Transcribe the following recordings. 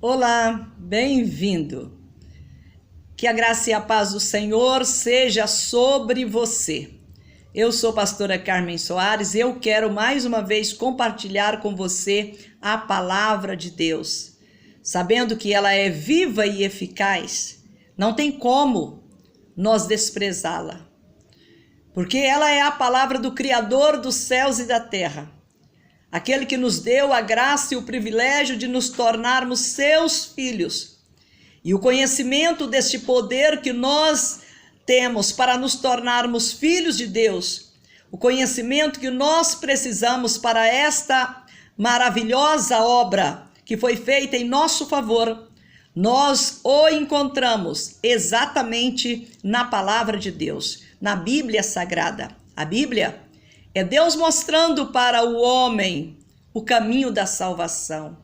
Olá, bem-vindo. Que a graça e a paz do Senhor seja sobre você. Eu sou a pastora Carmen Soares e eu quero mais uma vez compartilhar com você a palavra de Deus. Sabendo que ela é viva e eficaz, não tem como nós desprezá-la. Porque ela é a palavra do Criador dos céus e da terra. Aquele que nos deu a graça e o privilégio de nos tornarmos seus filhos. E o conhecimento deste poder que nós temos para nos tornarmos filhos de Deus, o conhecimento que nós precisamos para esta maravilhosa obra que foi feita em nosso favor, nós o encontramos exatamente na palavra de Deus, na Bíblia Sagrada. A Bíblia é Deus mostrando para o homem o caminho da salvação.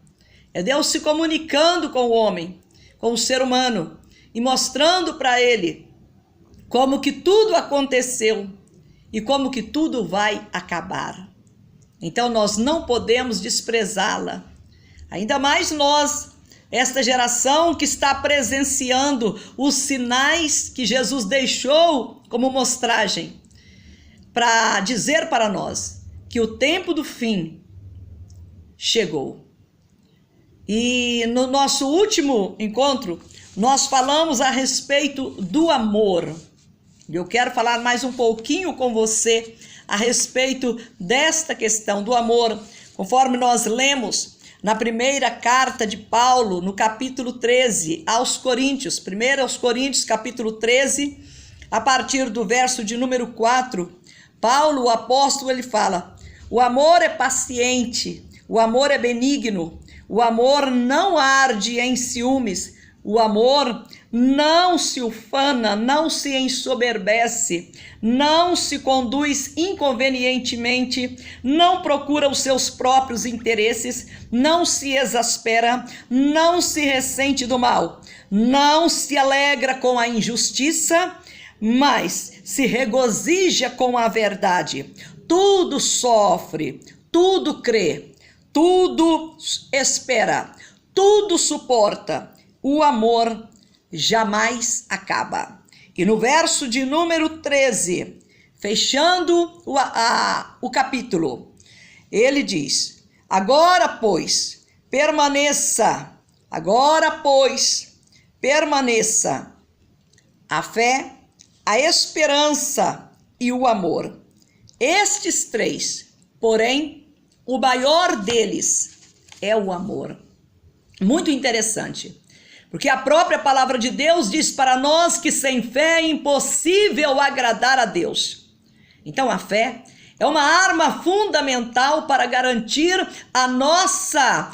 É Deus se comunicando com o homem, com o ser humano, e mostrando para ele como que tudo aconteceu e como que tudo vai acabar. Então nós não podemos desprezá-la. Ainda mais nós, esta geração que está presenciando os sinais que Jesus deixou como mostragem, para dizer para nós que o tempo do fim chegou. E no nosso último encontro, nós falamos a respeito do amor. Eu quero falar mais um pouquinho com você a respeito desta questão do amor, conforme nós lemos na primeira carta de Paulo, no capítulo 13, aos Coríntios. Primeiro aos Coríntios, capítulo 13, a partir do verso de número 4, Paulo, o apóstolo, ele fala: o amor é paciente, o amor é benigno, o amor não arde em ciúmes, o amor não se ufana, não se ensoberbece, não se conduz inconvenientemente, não procura os seus próprios interesses, não se exaspera, não se ressente do mal, não se alegra com a injustiça, mas se regozija com a verdade. Tudo sofre, tudo crê, tudo espera, tudo suporta. O amor jamais acaba. E no verso de número 13, fechando o capítulo, ele diz: agora, pois, permaneça a fé, a esperança e o amor. Estes três, porém, o maior deles é o amor. Muito interessante, porque a própria palavra de Deus diz para nós que sem fé é impossível agradar a Deus. Então a fé é uma arma fundamental para garantir a nossa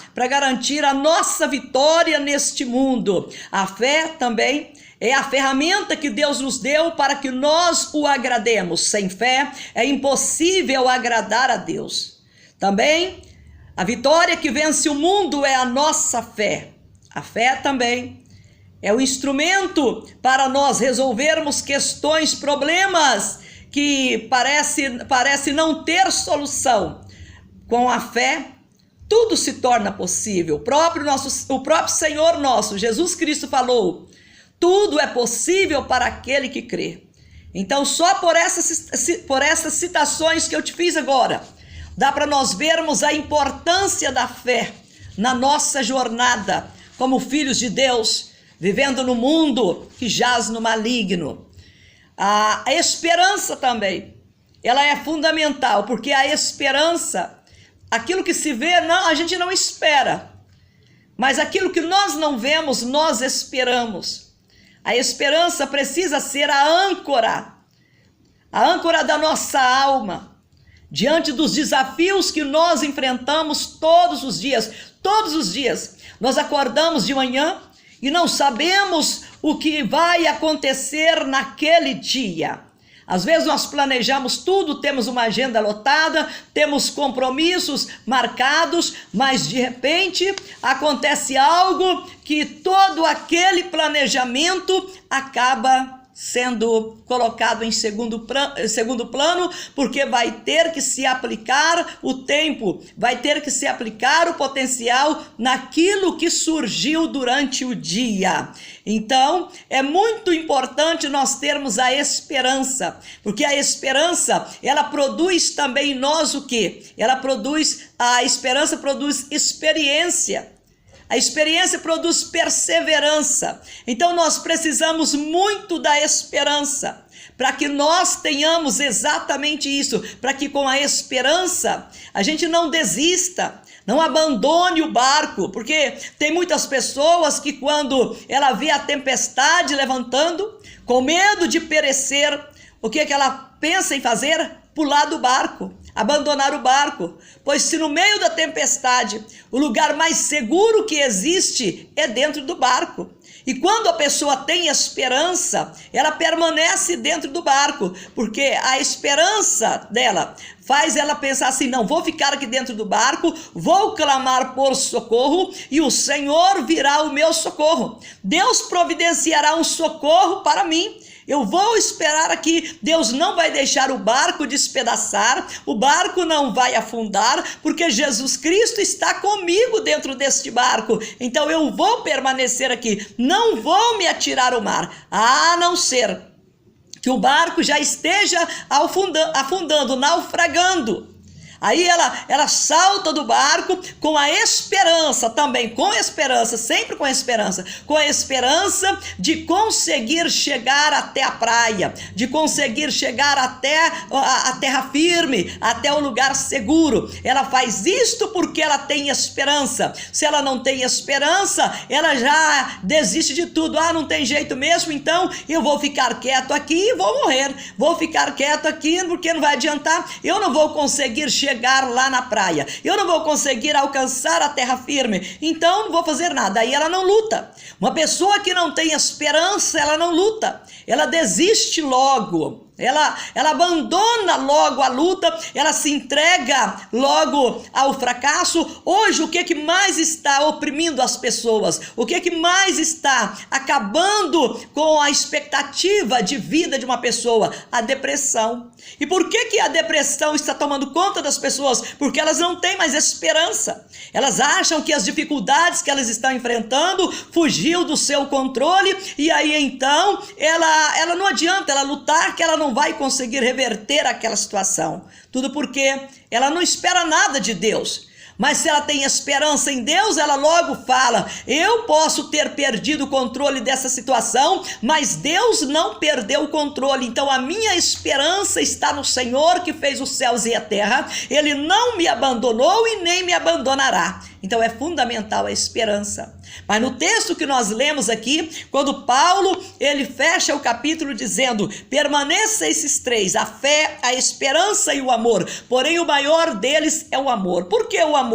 vitória neste mundo. A fé também é a ferramenta que Deus nos deu para que nós o agrademos. Sem fé é impossível agradar a Deus. Também a vitória que vence o mundo é a nossa fé. A fé também é o instrumento para nós resolvermos questões, problemas que parece não ter solução. Com a fé, tudo se torna possível. O próprio Senhor nosso, Jesus Cristo, falou: tudo é possível para aquele que crê. Então, só por essas citações que eu te fiz agora, dá para nós vermos a importância da fé na nossa jornada como filhos de Deus, vivendo no mundo que jaz no maligno. A esperança também, ela é fundamental, porque a esperança, aquilo que se vê, a gente não espera, mas aquilo que nós não vemos, nós esperamos. A esperança precisa ser a âncora da nossa alma, diante dos desafios que nós enfrentamos todos os dias. Todos os dias nós acordamos de manhã e não sabemos o que vai acontecer naquele dia. Às vezes nós planejamos tudo, temos uma agenda lotada, temos compromissos marcados, mas de repente acontece algo que todo aquele planejamento acaba sendo colocado em segundo plano, porque vai ter que se aplicar o tempo, vai ter que se aplicar o potencial naquilo que surgiu durante o dia. Então, é muito importante nós termos a esperança, porque a esperança, ela produz também em nós o quê? A esperança produz experiência. A experiência produz perseverança. Então nós precisamos muito da esperança, para que nós tenhamos exatamente isso, para que com a esperança a gente não desista, não abandone o barco, porque tem muitas pessoas que quando ela vê a tempestade levantando, com medo de perecer, o que ela pensa em fazer? Pular do barco, abandonar o barco, pois se no meio da tempestade o lugar mais seguro que existe é dentro do barco. E quando a pessoa tem esperança, ela permanece dentro do barco, porque a esperança dela faz ela pensar assim: não, vou ficar aqui dentro do barco, vou clamar por socorro e o Senhor virá o meu socorro. Deus providenciará um socorro para mim. Eu vou esperar aqui, Deus não vai deixar o barco despedaçar, o barco não vai afundar, porque Jesus Cristo está comigo dentro deste barco. Então eu vou permanecer aqui, não vou me atirar ao mar, a não ser que o barco já esteja afundando, naufragando. Aí ela salta do barco com a esperança também, sempre com a esperança de conseguir chegar até a praia, de conseguir chegar até a terra firme, até o lugar seguro. Ela faz isto porque ela tem esperança. Se ela não tem esperança, ela já desiste de tudo. Não tem jeito mesmo, então eu vou ficar quieto aqui e vou morrer. Vou ficar quieto aqui porque não vai adiantar, eu não vou conseguir chegar lá na praia, eu não vou conseguir alcançar a terra firme, então não vou fazer nada. Aí ela não luta. Uma pessoa que não tem esperança, ela não luta, ela desiste logo. Ela abandona logo a luta, ela se entrega logo ao fracasso. Hoje, o que mais está oprimindo as pessoas? O que mais está acabando com a expectativa de vida de uma pessoa? A depressão. E por que a depressão está tomando conta das pessoas? Porque elas não têm mais esperança. Elas acham que as dificuldades que elas estão enfrentando fugiu do seu controle, e aí então ela não adianta ela lutar, que ela não vai conseguir reverter aquela situação. Tudo porque ela não espera nada de Deus. Mas se ela tem esperança em Deus, ela logo fala: eu posso ter perdido o controle dessa situação, mas Deus não perdeu o controle. Então a minha esperança está no Senhor que fez os céus e a terra. Ele não me abandonou e nem me abandonará. Então é fundamental a esperança. Mas no texto que nós lemos aqui, quando Paulo ele fecha o capítulo dizendo: permaneça esses três, a fé, a esperança e o amor, porém o maior deles é o amor. Por que o amor?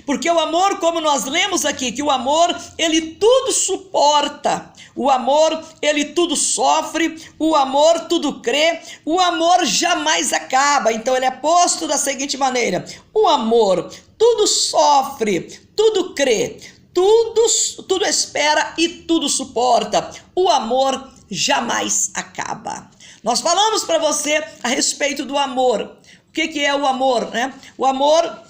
Porque o amor, como nós lemos aqui, que o amor ele tudo suporta, o amor ele tudo sofre, o amor tudo crê, o amor jamais acaba. Então ele é posto da seguinte maneira: o amor tudo sofre, tudo crê, tudo espera e tudo suporta. O amor jamais acaba. Nós falamos para você a respeito do amor. O que é o amor, né? O amor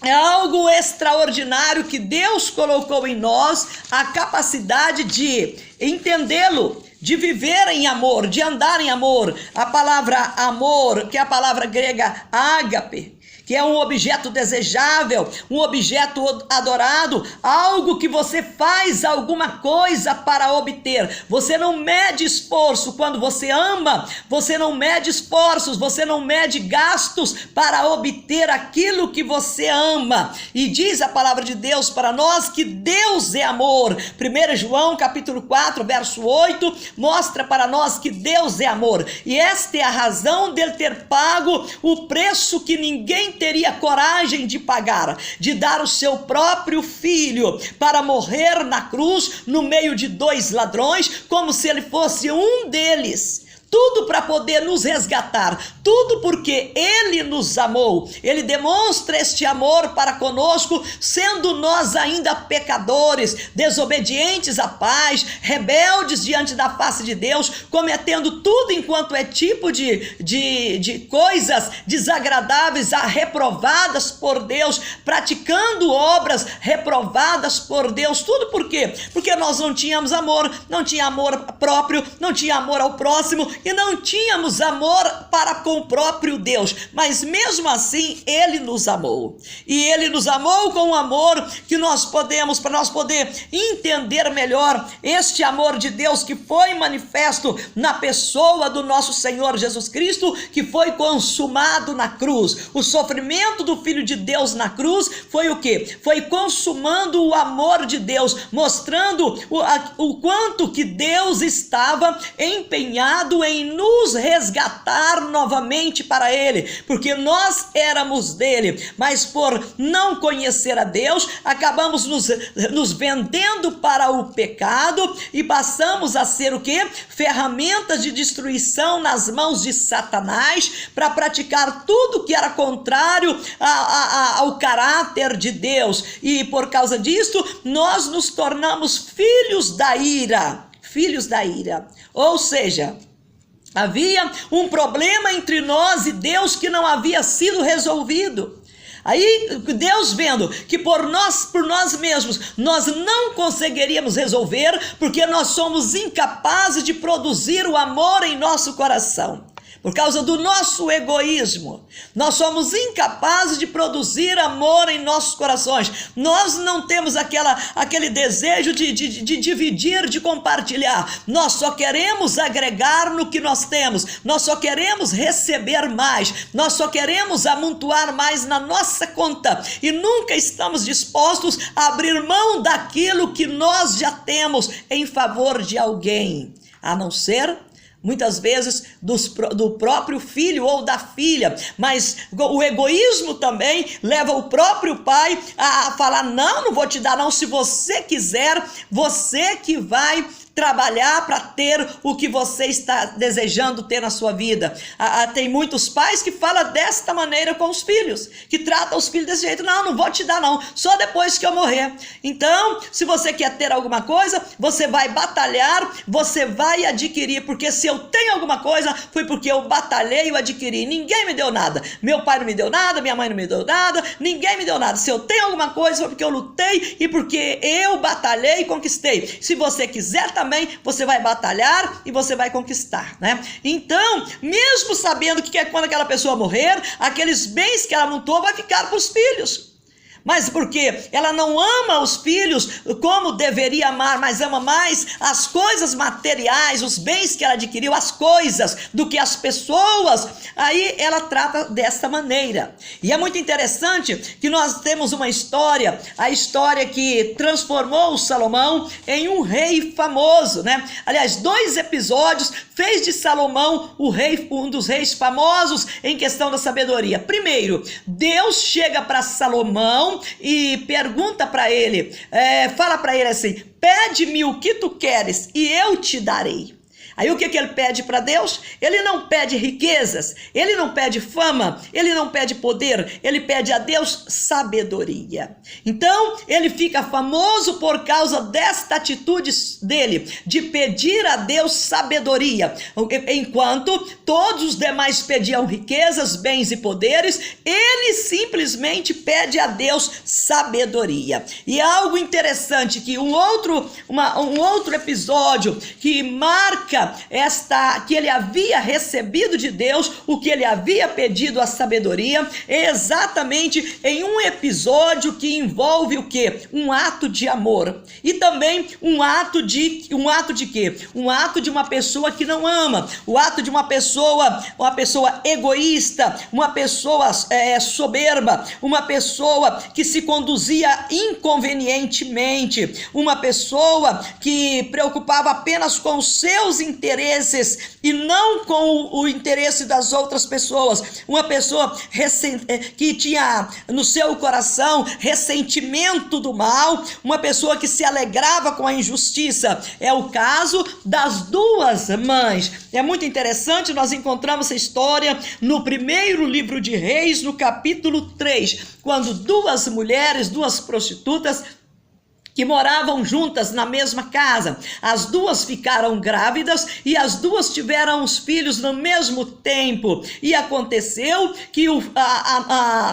é algo extraordinário que Deus colocou em nós, a capacidade de entendê-lo, de viver em amor, de andar em amor. A palavra amor, que é a palavra grega ágape, que é um objeto desejável, um objeto adorado, algo que você faz alguma coisa para obter. Você não mede esforço quando você ama, você não mede esforços, você não mede gastos para obter aquilo que você ama. E diz a palavra de Deus para nós que Deus é amor. 1 João capítulo 4, verso 8, mostra para nós que Deus é amor. E esta é a razão dele ter pago o preço que ninguém teria coragem de pagar, de dar o seu próprio filho para morrer na cruz no meio de dois ladrões, como se ele fosse um deles. tudo para poder nos resgatar, tudo porque Ele nos amou. Ele demonstra este amor para conosco, sendo nós ainda pecadores, desobedientes à paz, rebeldes diante da face de Deus, cometendo tudo enquanto é tipo de coisas desagradáveis, reprovadas por Deus, praticando obras reprovadas por Deus. Tudo por quê? Porque nós não tínhamos amor, não tinha amor próprio, não tinha amor ao próximo e não tínhamos amor para com o próprio Deus. Mas mesmo assim Ele nos amou, e Ele nos amou com um amor que nós podemos, para nós poder entender melhor este amor de Deus que foi manifesto na pessoa do nosso Senhor Jesus Cristo, que foi consumado na cruz. O sofrimento do Filho de Deus na cruz foi o quê? Foi consumando o amor de Deus, mostrando o quanto que Deus estava empenhado em nos resgatar novamente para Ele, porque nós éramos dele, mas por não conhecer a Deus, acabamos nos vendendo para o pecado e passamos a ser o quê? Ferramentas de destruição nas mãos de Satanás, para praticar tudo que era contrário ao caráter de Deus, e por causa disto nós nos tornamos filhos da ira, ou seja, havia um problema entre nós e Deus que não havia sido resolvido. Aí Deus, vendo que por nós mesmos nós não conseguiríamos resolver, porque nós somos incapazes de produzir o amor em nosso coração. Por causa do nosso egoísmo, nós somos incapazes de produzir amor em nossos corações. Nós não temos aquele desejo de dividir, de compartilhar. Nós só queremos agregar no que nós temos. Nós só queremos receber mais. Nós só queremos amontoar mais na nossa conta. E nunca estamos dispostos a abrir mão daquilo que nós já temos em favor de alguém, a não ser muitas vezes do próprio filho ou da filha. Mas o egoísmo também leva o próprio pai a falar: não vou te dar não, se você quiser, você que vai trabalhar para ter o que você está desejando ter na sua vida. Tem muitos pais que falam desta maneira com os filhos, que tratam os filhos desse jeito: não vou te dar não, só depois que eu morrer. Então, se você quer ter alguma coisa, você vai batalhar, você vai adquirir, porque se eu tenho alguma coisa, foi porque eu batalhei e eu adquiri. Ninguém me deu nada, meu pai não me deu nada, minha mãe não me deu nada, ninguém me deu nada. Se eu tenho alguma coisa, foi porque eu lutei e porque eu batalhei e conquistei. Se você quiser também, você vai batalhar e você vai conquistar, né? Então, mesmo sabendo que quando aquela pessoa morrer, aqueles bens que ela montou vai ficar para os filhos. Mas porque ela não ama os filhos como deveria amar, mas ama mais as coisas materiais, os bens que ela adquiriu, as coisas, do que as pessoas. Aí ela trata dessa maneira. E é muito interessante que nós temos uma história, a história que transformou o Salomão em um rei famoso, né? Aliás, 2 episódios fez de Salomão um dos reis famosos em questão da sabedoria. Primeiro, Deus chega para Salomão e pergunta para ele, fala para ele assim: pede-me o que tu queres e eu te darei. Aí o que ele pede para Deus? Ele não pede riquezas, ele não pede fama, ele não pede poder, ele pede a Deus sabedoria. Então ele fica famoso por causa desta atitude dele, de pedir a Deus sabedoria. Enquanto todos os demais pediam riquezas, bens e poderes, ele simplesmente pede a Deus sabedoria. E é algo interessante que um outro episódio que marca que ele havia recebido de Deus, o que ele havia pedido, a sabedoria, é exatamente em um episódio que envolve o quê? Um ato de amor. E também um ato de quê? Um ato de uma pessoa que não ama, o ato de uma pessoa egoísta, uma pessoa soberba, uma pessoa que se conduzia inconvenientemente, uma pessoa que preocupava apenas com os seus interesses interesses e não com o interesse das outras pessoas. Uma pessoa que tinha no seu coração ressentimento do mal, uma pessoa que se alegrava com a injustiça. É o caso das duas mães. É muito interessante, nós encontramos essa história no primeiro livro de Reis, no capítulo 3, quando duas mulheres, duas prostitutas, que moravam juntas na mesma casa, as duas ficaram grávidas e as duas tiveram os filhos no mesmo tempo. E aconteceu que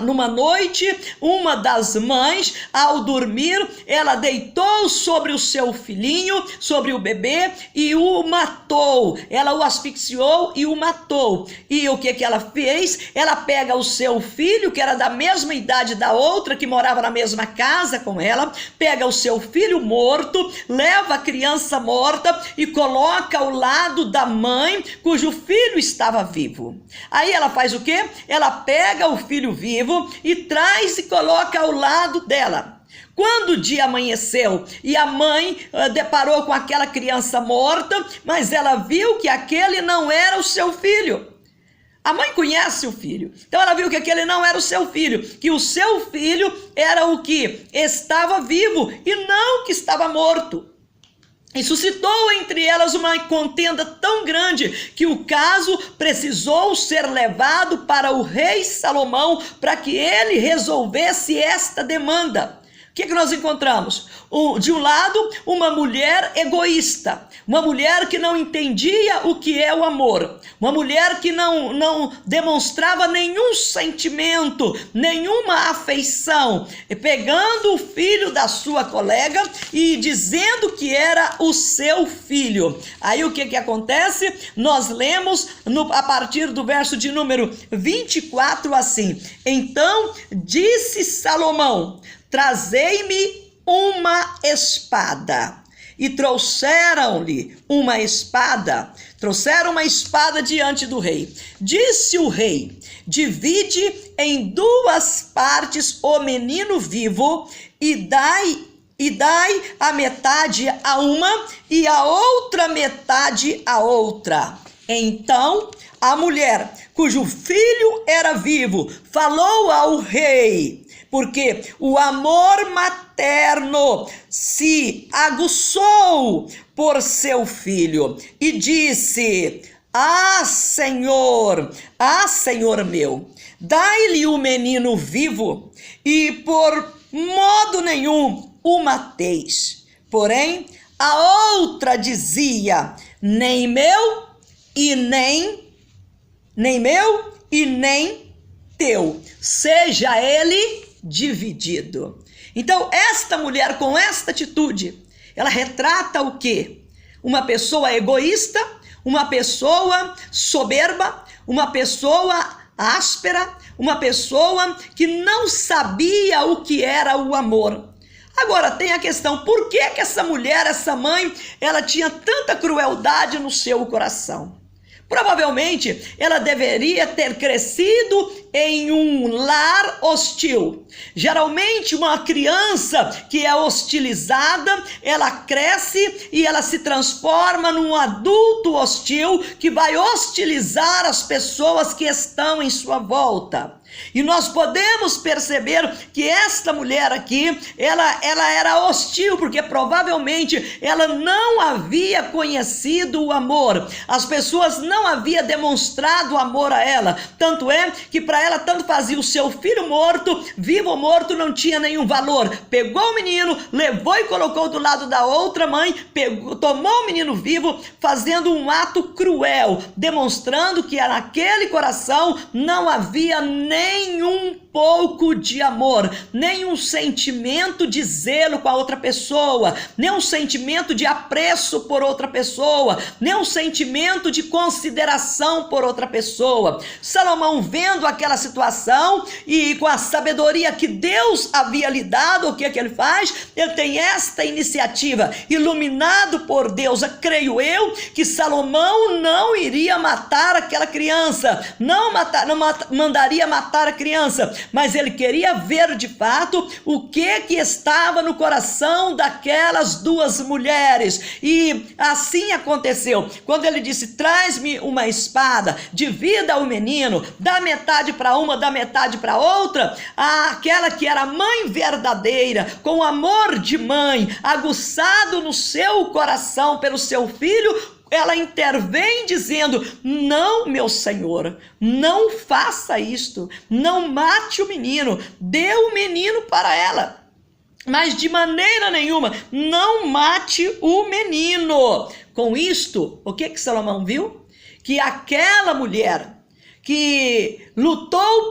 numa noite, uma das mães, ao dormir, ela deitou sobre o seu filhinho, sobre o bebê, e o matou. Ela o asfixiou e o matou. E o que ela fez? Ela pega o seu filho, que era da mesma idade da outra, que morava na mesma casa com ela, pega o seu filho morto, leva a criança morta e coloca ao lado da mãe, cujo filho estava vivo. Aí ela faz o quê? Ela pega o filho vivo e traz e coloca ao lado dela. Quando o dia amanheceu e a mãe deparou com aquela criança morta, mas ela viu que aquele não era o seu filho. A mãe conhece o filho, então ela viu que aquele não era o seu filho, que o seu filho era o que estava vivo e não que estava morto. E suscitou entre elas uma contenda tão grande que o caso precisou ser levado para o rei Salomão para que ele resolvesse esta demanda. O que nós encontramos? De um lado, uma mulher egoísta, uma mulher que não entendia o que é o amor, uma mulher que não demonstrava nenhum sentimento, nenhuma afeição, pegando o filho da sua colega e dizendo que era o seu filho. Aí o que acontece? Nós lemos a partir do verso de número 24 assim: então disse Salomão: trazei-me uma espada. E trouxeram-lhe uma espada. Trouxeram uma espada diante do rei. Disse o rei: divide em duas partes o menino vivo e dai a metade a uma e a outra metade a outra. Então a mulher, cujo filho era vivo, falou ao rei, porque o amor materno se aguçou por seu filho, e disse: Senhor meu, dai-lhe o menino vivo, e por modo nenhum o mateis. Porém, a outra dizia: nem meu e nem teu, seja ele dividido. Então, esta mulher, com esta atitude, ela retrata o quê? Uma pessoa egoísta, uma pessoa soberba, uma pessoa áspera, uma pessoa que não sabia o que era o amor. Agora tem a questão: por que essa mulher, essa mãe, ela tinha tanta crueldade no seu coração? Provavelmente ela deveria ter crescido em um lar hostil. Geralmente uma criança que é hostilizada, ela cresce e ela se transforma num adulto hostil que vai hostilizar as pessoas que estão em sua volta. E nós podemos perceber que esta mulher aqui, ela era hostil, porque provavelmente ela não havia conhecido o amor. As pessoas não haviam demonstrado amor a ela. Tanto é que para ela tanto fazia o seu filho morto, vivo ou morto, não tinha nenhum valor. Pegou o menino, levou e colocou do lado da outra mãe, tomou o menino vivo, fazendo um ato cruel, demonstrando que naquele coração não havia nenhum pouco de amor, nenhum sentimento de zelo com a outra pessoa, nenhum sentimento de apreço por outra pessoa, nenhum sentimento de consideração por outra pessoa. Salomão, vendo aquela situação e com a sabedoria que Deus havia lhe dado, o que ele faz? Ele tem esta iniciativa, iluminado por Deus, creio eu, que Salomão não iria matar aquela criança, não mandaria matar matar a criança, mas ele queria ver de fato o que estava no coração daquelas duas mulheres. E assim aconteceu. Quando ele disse: traz-me uma espada, divida o menino, dá metade para uma, dá metade para outra, aquela que era mãe verdadeira, com amor de mãe, aguçado no seu coração pelo seu filho, ela intervém dizendo: não, meu senhor, não faça isto, não mate o menino, dê o menino para ela, mas de maneira nenhuma, não mate o menino. Com isto, o que Salomão viu? Que aquela mulher que lutou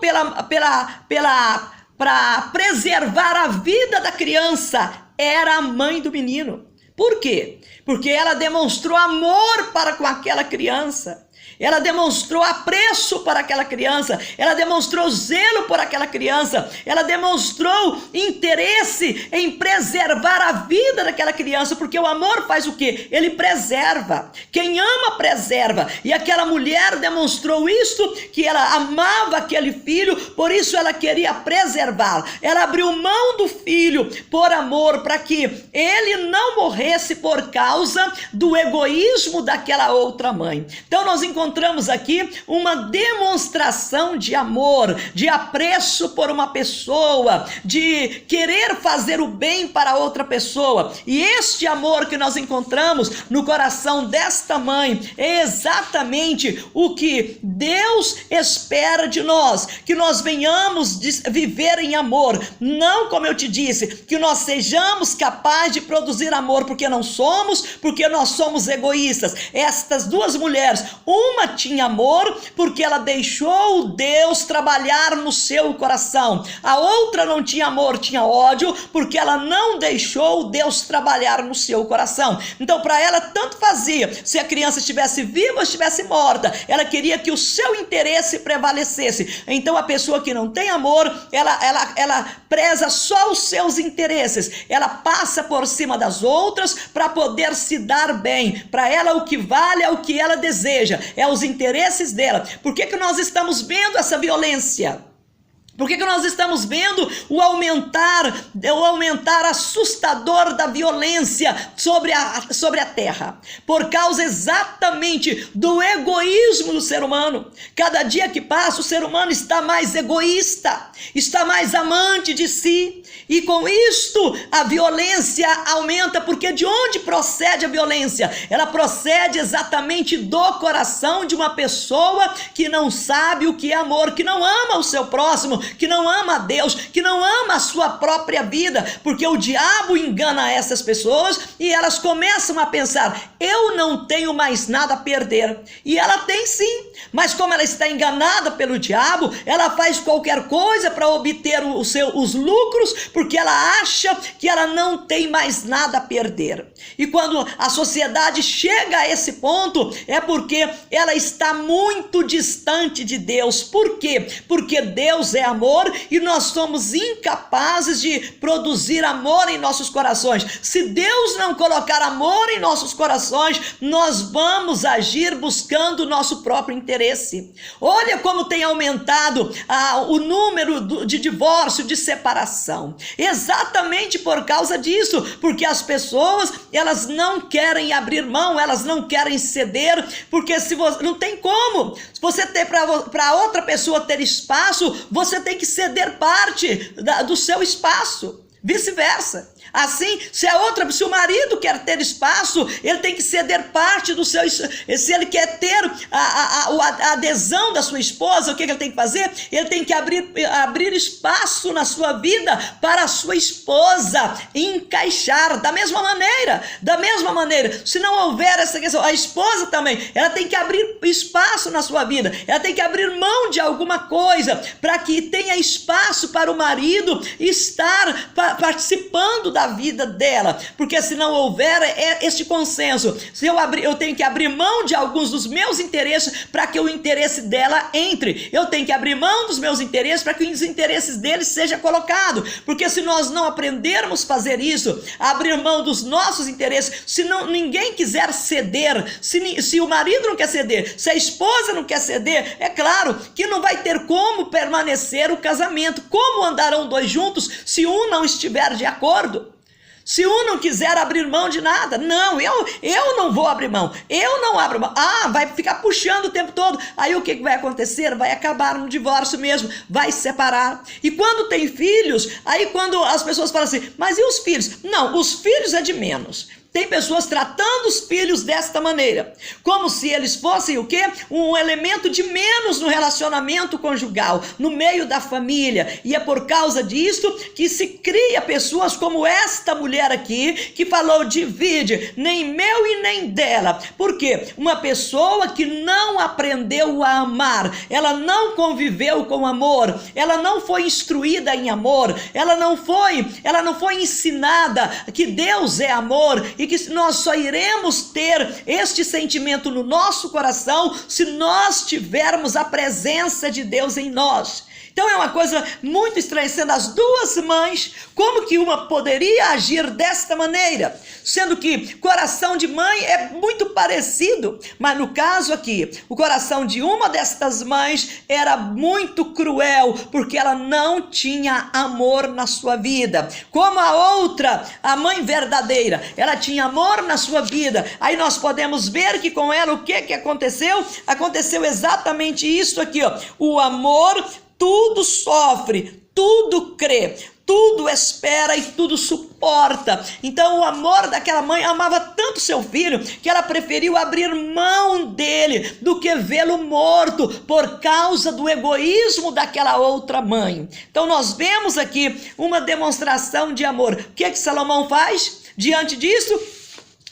para preservar a vida da criança era a mãe do menino. Por quê? Porque ela demonstrou amor para com aquela criança. Ela demonstrou apreço para aquela criança, ela demonstrou zelo por aquela criança, ela demonstrou interesse em preservar a vida daquela criança, porque o amor faz o quê? Ele preserva. Quem ama, preserva. E aquela mulher demonstrou isto, que ela amava aquele filho, por isso ela queria preservá-lo. Ela abriu mão do filho por amor, para que ele não morresse por causa do egoísmo daquela outra mãe. Então nós encontramos aqui uma demonstração de amor, de apreço por uma pessoa, de querer fazer o bem para outra pessoa. E este amor que nós encontramos no coração desta mãe é exatamente o que Deus espera de nós, que nós venhamos viver em amor. Não, como eu te disse, que nós sejamos capazes de produzir amor, porque não somos, porque nós somos egoístas. Estas duas mulheres, uma tinha amor porque ela deixou Deus trabalhar no seu coração. A outra não tinha amor, tinha ódio, porque ela não deixou Deus trabalhar no seu coração. Então para ela tanto fazia se a criança estivesse viva ou estivesse morta. Ela queria que o seu interesse prevalecesse. Então a pessoa que não tem amor, ela preza só os seus interesses. Ela passa por cima das outras para poder se dar bem. Para ela o que vale é o que ela deseja, é os interesses dela. Por que nós estamos vendo essa violência? Por que nós estamos vendo o aumentar assustador da violência sobre a terra? Por causa exatamente do egoísmo do ser humano. Cada dia que passa, o ser humano está mais egoísta, está mais amante de si, e com isto a violência aumenta. Porque de onde procede a violência? Ela procede exatamente do coração de uma pessoa que não sabe o que é amor, que não ama o seu próximo, que não ama a Deus, que não ama a sua própria vida, porque o diabo engana essas pessoas e elas começam a pensar: eu não tenho mais nada a perder. E ela tem sim, mas como ela está enganada pelo diabo, ela faz qualquer coisa para obter os lucros, porque ela acha que ela não tem mais nada a perder. E quando a sociedade chega a esse ponto, é porque ela está muito distante de Deus. Por quê? Porque Deus é amor e nós somos incapazes de produzir amor em nossos corações. Se Deus não colocar amor em nossos corações, nós vamos agir buscando o nosso próprio interesse. Olha como tem aumentado o número de divórcio, de separação. Exatamente por causa disso, porque as pessoas, elas não querem abrir mão, elas não querem ceder, porque se você, não tem como. Se você ter para outra pessoa ter espaço, você tem que ceder parte do seu espaço, vice-versa. Assim, se o marido quer ter espaço, ele tem que ceder parte do seu. Se ele quer ter a adesão da sua esposa, o que ele tem que fazer? Ele tem que abrir espaço na sua vida para a sua esposa encaixar da mesma maneira. Se não houver essa questão, a esposa também, ela tem que abrir espaço na sua vida, ela tem que abrir mão de alguma coisa para que tenha espaço para o marido estar participando da vida dela, porque se não houver este consenso, se eu tenho que abrir mão de alguns dos meus interesses para que o interesse dela entre, eu tenho que abrir mão dos meus interesses para que os interesses dele seja colocado, porque se nós não aprendermos a fazer isso, abrir mão dos nossos interesses, se ninguém quiser ceder, se o marido não quer ceder, se a esposa não quer ceder, é claro que não vai ter como permanecer o casamento. Como andarão dois juntos se um não estiver de acordo? Se um não quiser abrir mão de nada, não, eu não vou abrir mão, eu não abro mão, vai ficar puxando o tempo todo, aí o que vai acontecer? Vai acabar no divórcio mesmo, vai separar. E quando tem filhos, aí quando as pessoas falam assim, mas e os filhos? Não, os filhos é de menos. Tem pessoas tratando os filhos desta maneira, como se eles fossem o quê? Um elemento de menos no relacionamento conjugal, no meio da família. E é por causa disso que se cria pessoas como esta mulher aqui, que falou, divide, nem meu e nem dela. Por quê? Uma pessoa que não aprendeu a amar, ela não conviveu com amor, ela não foi instruída em amor, ela não foi ensinada que Deus é amor, e que nós só iremos ter este sentimento no nosso coração se nós tivermos a presença de Deus em nós. Então é uma coisa muito estranha, sendo as duas mães, como que uma poderia agir desta maneira? Sendo que coração de mãe é muito parecido, mas no caso aqui, o coração de uma destas mães era muito cruel, porque ela não tinha amor na sua vida. Como a outra, a mãe verdadeira, ela tinha amor na sua vida. Aí nós podemos ver que com ela o que aconteceu? Aconteceu exatamente isso aqui, ó. O amor tudo sofre, tudo crê, tudo espera e tudo suporta. Então o amor daquela mãe amava tanto seu filho que ela preferiu abrir mão dele do que vê-lo morto por causa do egoísmo daquela outra mãe. Então nós vemos aqui uma demonstração de amor. O que Salomão faz diante disso?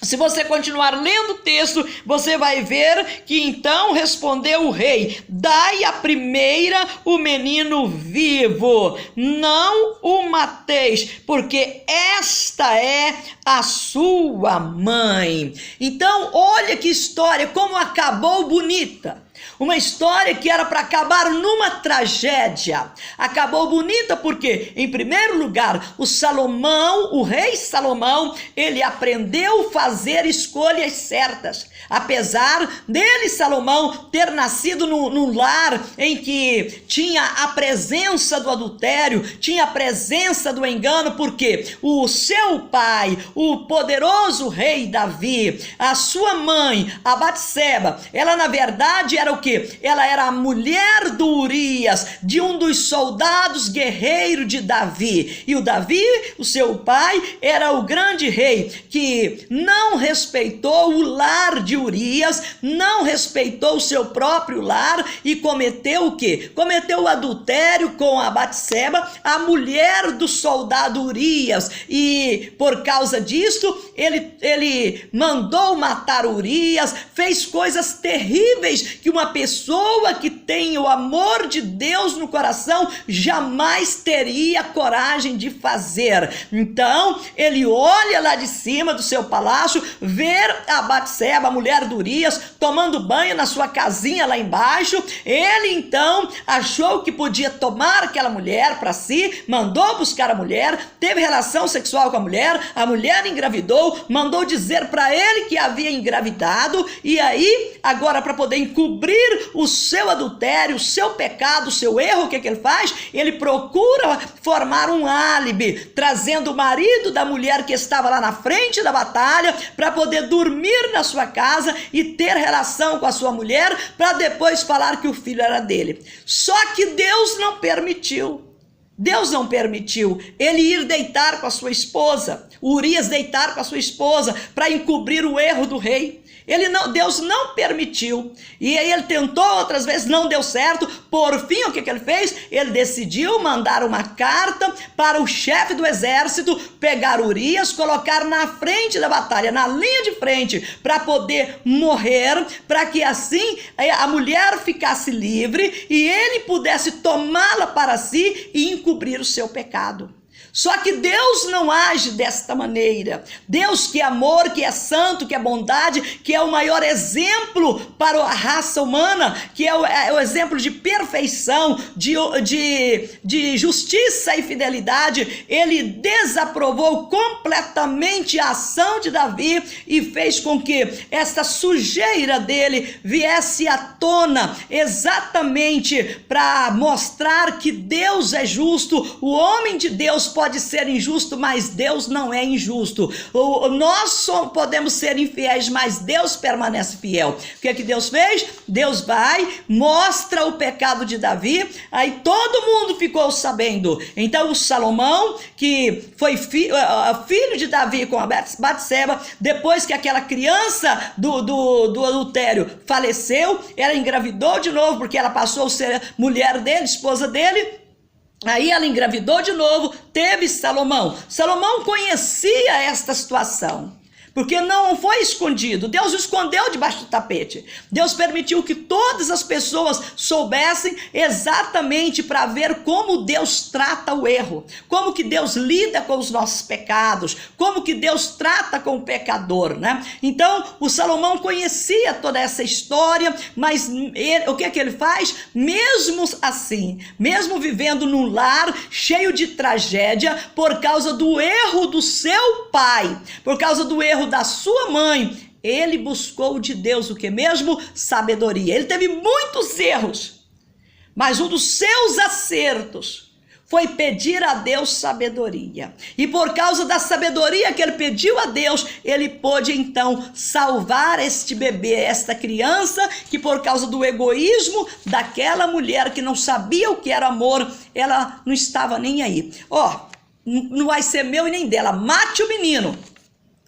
Se você continuar lendo o texto, você vai ver que então respondeu o rei, dai a primeira o menino vivo, não o mateis, porque esta é a sua mãe. Então olha que história, como acabou bonita. Uma história que era para acabar numa tragédia. Acabou bonita porque, em primeiro lugar, o rei Salomão, ele aprendeu a fazer escolhas certas. Apesar dele, Salomão, ter nascido num lar em que tinha a presença do adultério, tinha a presença do engano, porque o seu pai, o poderoso rei Davi, a sua mãe, a Batseba, ela na verdade era o quê? Ela era a mulher do Urias, de um dos soldados guerreiros de Davi. E o Davi, o seu pai, era o grande rei que não respeitou o lar de Urias, não respeitou o seu próprio lar e cometeu o quê? Cometeu o adultério com a Batseba, a mulher do soldado Urias. E por causa disso, ele mandou matar Urias, fez coisas terríveis que uma pessoa que tem o amor de Deus no coração jamais teria coragem de fazer. Então ele olha lá de cima do seu palácio, vê a Batseba, a mulher do Urias, tomando banho na sua casinha lá embaixo. Ele então achou que podia tomar aquela mulher para si, mandou buscar a mulher, teve relação sexual com a mulher engravidou, mandou dizer para ele que havia engravidado, e aí agora, para poder encobrir o seu adultério, o seu pecado, o seu erro, o que ele faz? Ele procura formar um álibi, trazendo o marido da mulher que estava lá na frente da batalha para poder dormir na sua casa e ter relação com a sua mulher, para depois falar que o filho era dele. Só que Deus não permitiu. Deus não permitiu ele ir deitar com a sua esposa, Urias deitar com a sua esposa para encobrir o erro do rei. Deus não permitiu, e aí ele tentou outras vezes, não deu certo. Por fim, o que ele fez? Ele decidiu mandar uma carta para o chefe do exército, pegar Urias, colocar na frente da batalha, na linha de frente, para poder morrer, para que assim a mulher ficasse livre e ele pudesse tomá-la para si e encobrir o seu pecado. Só que Deus não age desta maneira. Deus, que é amor, que é santo, que é bondade, que é o maior exemplo para a raça humana, que é o exemplo de perfeição, de justiça e fidelidade, ele desaprovou completamente a ação de Davi e fez com que esta sujeira dele viesse à tona, exatamente para mostrar que Deus é justo. O homem de Deus pode ser injusto, mas Deus não é injusto. Nós podemos ser infiéis, mas Deus permanece fiel. O que é que Deus fez? Deus vai, mostra o pecado de Davi, aí todo mundo ficou sabendo. Então o Salomão, que foi filho de Davi com a Batseba, depois que aquela criança do adultério faleceu, ela engravidou de novo, porque ela passou a ser mulher dele, esposa dele. Aí ela engravidou de novo, teve Salomão. Salomão conhecia esta situação, porque não foi escondido. Deus o escondeu debaixo do tapete. Deus permitiu que todas as pessoas soubessem, exatamente para ver como Deus trata o erro, como que Deus lida com os nossos pecados, como que Deus trata com o pecador, né? Então o Salomão conhecia toda essa história, mas o que é que ele faz? Mesmo assim, mesmo vivendo num lar cheio de tragédia, por causa do erro do seu pai, por causa do erro da sua mãe, ele buscou de Deus o que mesmo? Sabedoria. Ele teve muitos erros, mas um dos seus acertos foi pedir a Deus sabedoria. E por causa da sabedoria que ele pediu a Deus, ele pôde então salvar este bebê, esta criança, que por causa do egoísmo daquela mulher que não sabia o que era amor, ela não estava nem aí. Não vai ser meu e nem dela, mate o menino.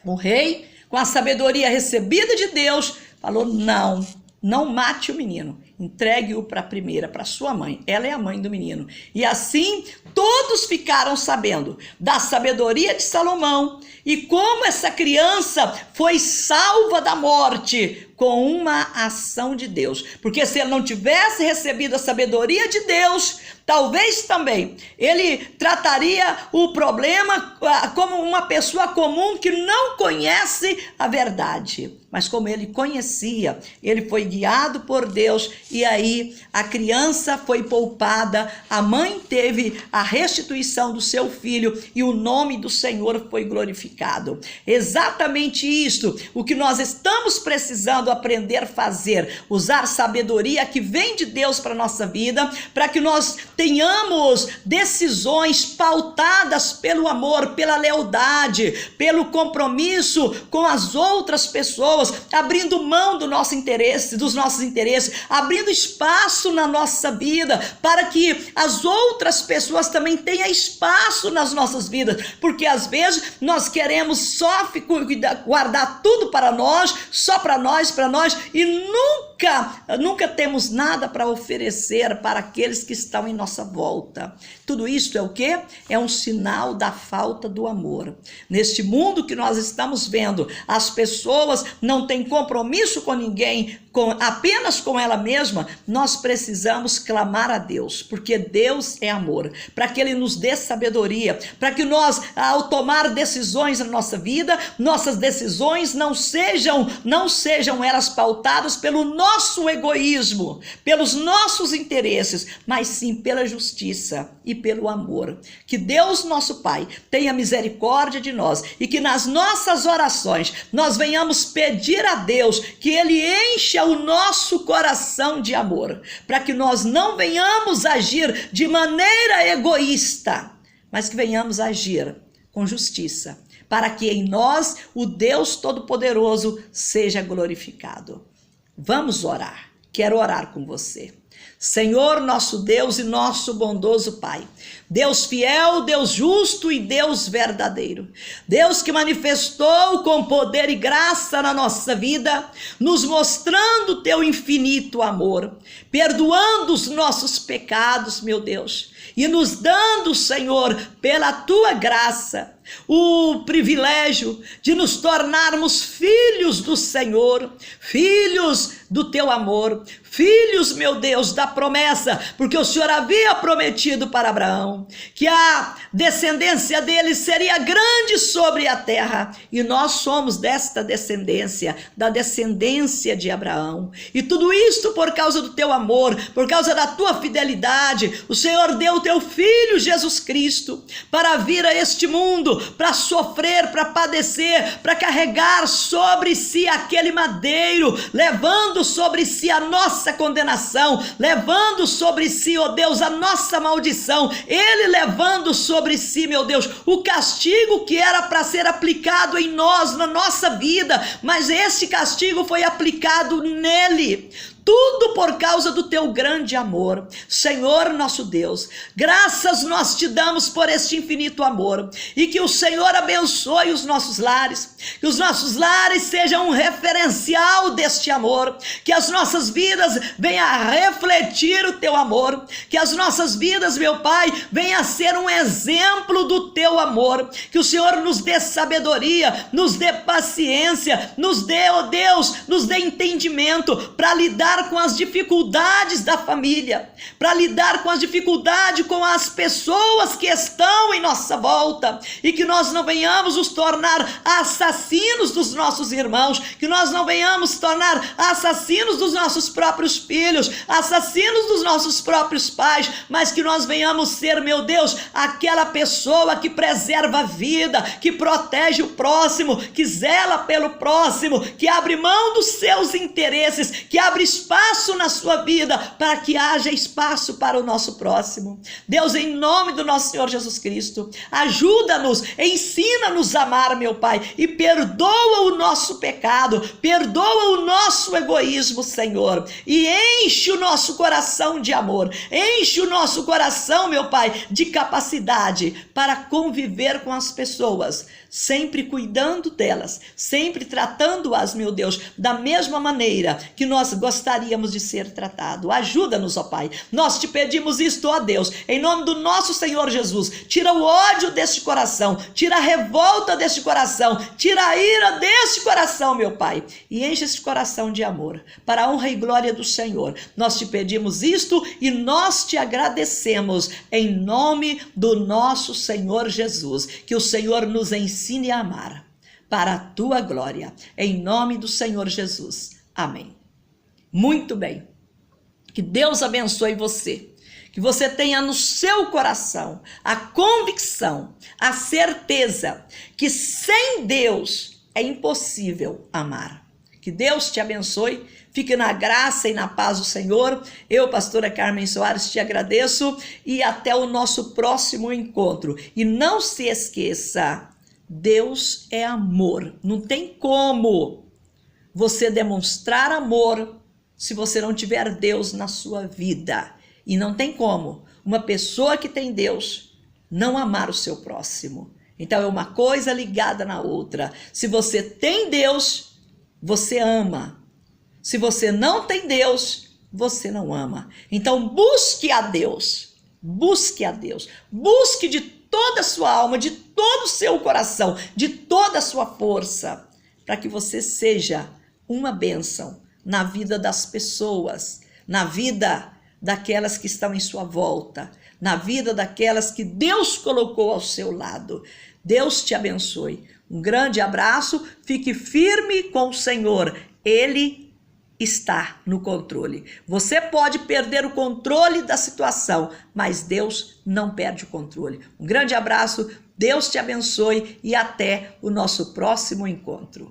O rei, com a sabedoria recebida de Deus, falou: não mate o menino, entregue-o para sua mãe, ela é a mãe do menino. E assim todos ficaram sabendo da sabedoria de Salomão e como essa criança foi salva da morte com uma ação de Deus. Porque se ele não tivesse recebido a sabedoria de Deus, talvez também ele trataria o problema como uma pessoa comum que não conhece a verdade. Mas como ele conhecia, ele foi guiado por Deus e aí a criança foi poupada, a mãe teve a restituição do seu filho e o nome do Senhor foi glorificado. Exatamente isso, o que nós estamos precisando aprender a fazer, usar sabedoria que vem de Deus para a nossa vida, para que nós tenhamos decisões pautadas pelo amor, pela lealdade, pelo compromisso com as outras pessoas, abrindo mão dos nossos interesses, abrindo espaço na nossa vida, para que as outras pessoas também tenham espaço nas nossas vidas, porque às vezes nós queremos só guardar tudo para nós, só para nós, e nunca temos nada para oferecer para aqueles que estão em nossa volta. Tudo isso é o quê? É um sinal da falta do amor. Neste mundo que nós estamos vendo, as pessoas não têm compromisso com ninguém, apenas com ela mesma. Nós precisamos clamar a Deus, porque Deus é amor, para que Ele nos dê sabedoria, para que nós, ao tomar decisões na nossa vida, nossas decisões não sejam elas pautadas pelo nosso egoísmo, pelos nossos interesses, mas sim pela justiça e pelo amor. Que Deus, nosso Pai, tenha misericórdia de nós e que nas nossas orações nós venhamos pedir a Deus que Ele encha o nosso coração de amor, para que nós não venhamos agir de maneira egoísta, mas que venhamos agir com justiça, para que em nós o Deus Todo-Poderoso seja glorificado. Vamos orar. Quero orar com você. Senhor, nosso Deus e nosso bondoso Pai, Deus fiel, Deus justo e Deus verdadeiro, Deus que manifestou com poder e graça na nossa vida, nos mostrando o teu infinito amor, perdoando os nossos pecados, meu Deus, e nos dando, Senhor, pela tua graça, o privilégio de nos tornarmos filhos do Senhor, filhos do teu amor, filhos, meu Deus, da promessa, porque o Senhor havia prometido para Abraão que a descendência dele seria grande sobre a terra, e nós somos desta descendência, da descendência de Abraão, e tudo isto por causa do teu amor, por causa da tua fidelidade. O Senhor deu o teu Filho Jesus Cristo para vir a este mundo, para sofrer, para padecer, para carregar sobre si aquele madeiro, levando sobre si a nossa condenação, levando sobre si, ó Deus, a nossa maldição, ele levando sobre si, meu Deus, o castigo que era para ser aplicado em nós, na nossa vida, mas esse castigo foi aplicado nele. Tudo por causa do teu grande amor. Senhor nosso Deus, graças nós te damos por este infinito amor, e que o Senhor abençoe os nossos lares, que os nossos lares sejam um referencial deste amor, que as nossas vidas venham a refletir o teu amor, que as nossas vidas, meu Pai, venham a ser um exemplo do teu amor, que o Senhor nos dê sabedoria, nos dê paciência, nos dê, ó Deus, nos dê entendimento para lidar com as dificuldades da família, para lidar com as dificuldades com as pessoas que estão em nossa volta, e que nós não venhamos nos tornar assassinos dos nossos irmãos, que nós não venhamos tornar assassinos dos nossos próprios filhos, assassinos dos nossos próprios pais, mas que nós venhamos ser, meu Deus, aquela pessoa que preserva a vida, que protege o próximo, que zela pelo próximo, que abre mão dos seus interesses, que abre espaço na sua vida para que haja espaço para o nosso próximo. Deus, em nome do nosso Senhor Jesus Cristo, ajuda-nos, ensina-nos a amar, meu Pai, e perdoa o nosso pecado, perdoa o nosso egoísmo, Senhor, e enche o nosso coração de amor, enche o nosso coração, meu Pai, de capacidade para conviver com as pessoas, sempre cuidando delas, sempre tratando-as, meu Deus, da mesma maneira que nós gostaríamos de ser tratado. Ajuda-nos, ó Pai. Nós te pedimos isto, ó Deus, em nome do nosso Senhor Jesus. Tira o ódio deste coração, tira a revolta deste coração, tira a ira deste coração, meu Pai, e enche este coração de amor, para a honra e glória do Senhor. Nós te pedimos isto e nós te agradecemos em nome do nosso Senhor Jesus. Que o Senhor nos ensine a amar para a tua glória, em nome do Senhor Jesus. Amém. Muito bem. Que Deus abençoe você. Que você tenha no seu coração a convicção, a certeza que sem Deus é impossível amar. Que Deus te abençoe. Fique na graça e na paz do Senhor. Eu, pastora Carmen Soares, te agradeço e até o nosso próximo encontro. E não se esqueça, Deus é amor. Não tem como você demonstrar amor se você não tiver Deus na sua vida. E não tem como uma pessoa que tem Deus não amar o seu próximo. Então é uma coisa ligada na outra. Se você tem Deus, você ama. Se você não tem Deus, você não ama. Então busque a Deus. Busque a Deus. Busque de toda a sua alma, de todo o seu coração, de toda a sua força, para que você seja uma bênção na vida das pessoas, na vida daquelas que estão em sua volta, na vida daquelas que Deus colocou ao seu lado. Deus te abençoe. Um grande abraço, fique firme com o Senhor. Ele está no controle. Você pode perder o controle da situação, mas Deus não perde o controle. Um grande abraço, Deus te abençoe e até o nosso próximo encontro.